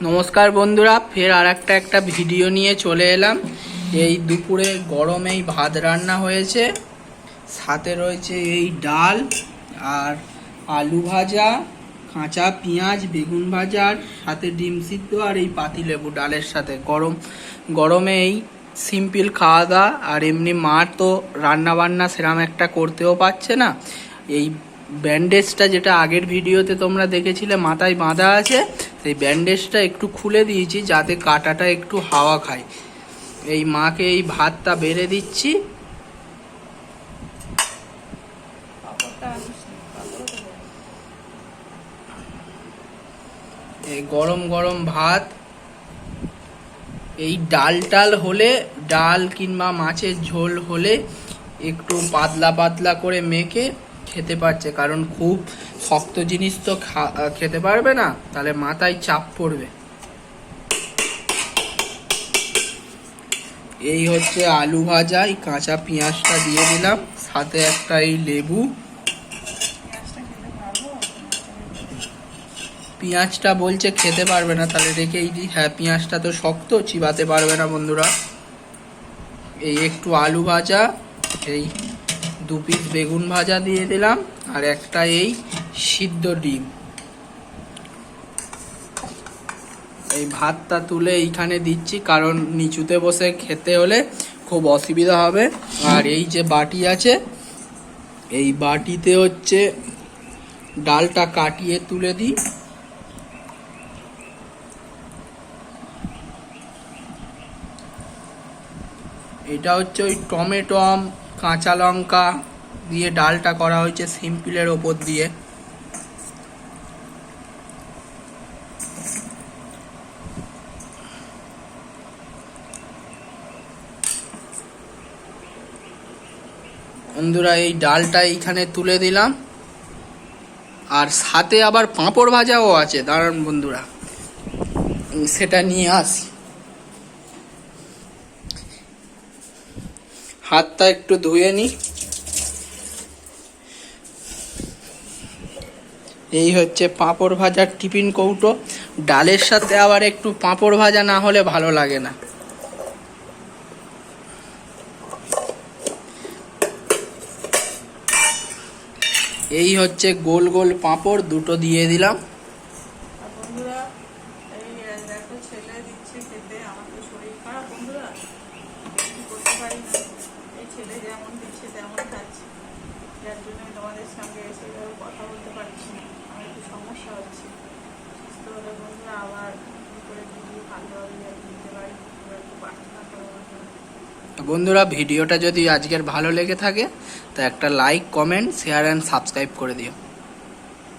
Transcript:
নমস্কার বন্ধুরা, ফের আর একটা ভিডিও নিয়ে চলে এলাম। এই দুপুরে গরমেই ভাত রান্না হয়েছে, সাথে রয়েছে এই ডাল আর আলু ভাজা, কাঁচা পেঁয়াজ, বেগুন ভাজা, আর সাথে ডিম সিদ্ধ আর এই পাতিলেবু ডালের সাথে। গরমে এই সিম্পল খাওয়া দাওয়া। আর এমনি মার তো রান্না বান্না সেরকম একটা করতেও পারছে না। এই ব্যান্ডেজটা যেটা আগের ভিডিওতে তোমরা দেখেছিলে মাথায় বাঁধা আছে, সেই ব্যান্ডেজটা একটু খুলে দিয়েছি যাতে কাঁটাটা একটু হাওয়া খায়। এই মাকে এই ভাতটা বেড়ে দিচ্ছি। এই গরম গরম ভাত, এই ডাল হলে, ডাল কিংবা মাছের ঝোল হলে একটু পাতলা পাতলা করে মেখে খেতে পারছে, কারণ খুব শক্ত জিনিস তো খেতে পারবে না, তাহলে মাথায় চাপ পড়বে। এই হচ্ছে আলু ভাজা, এই কাঁচা পেঁয়াজটা দিয়ে দিলাম, সাথে একটা এই লেবু। পেঁয়াজটা বলছে খেতে পারবে না, তাহলে রেখেই দিই। হ্যাঁ, পেঁয়াজটা তো শক্ত, চিবাতে পারবে না বন্ধুরা। এই একটু আলু ভাজা, এই 2 পিস বেগুন ভাজা দিয়ে দিলাম, আর একটা এই সিদ্ধ ডিম। এই ভাতটা তুলে এইখানে দিচ্ছি, কারণ নিচুতে বসে খেতে হলে খুব অসুবিধা হবে। আর এই যে বাটি আছে, এই বাটিতে হচ্ছে ডালটা কাটিয়ে তুলে দিই। এটা হচ্ছে ওই টমেটো, কাঁচা লঙ্কা দিয়ে ডালটা করা হয়েছে সিম্পলের ওপর দিয়ে। বন্ধুরা, এই ডালটা এইখানে তুলে দিলাম, আর সাথে আবার পাঁপড় ভাজাও আছে। দাঁড়ান বন্ধুরা, সেটা নিয়ে আসি। হাতটা একটু ধুয়ে নি। এই হচ্ছে পাঁপড় ভাজার টিফিন কৌটো। ডালের সাথে আবার একটু পাঁপড় ভাজা না হলে ভালো লাগে না। এই হচ্ছে গোল গোল পাঁপড়, দুটো দিয়ে দিলাম। বন্ধুরা, ভিডিওটা যদি আজকের ভালো লেগে থাকে তো একটা like, comment, share and subscribe করে দিও।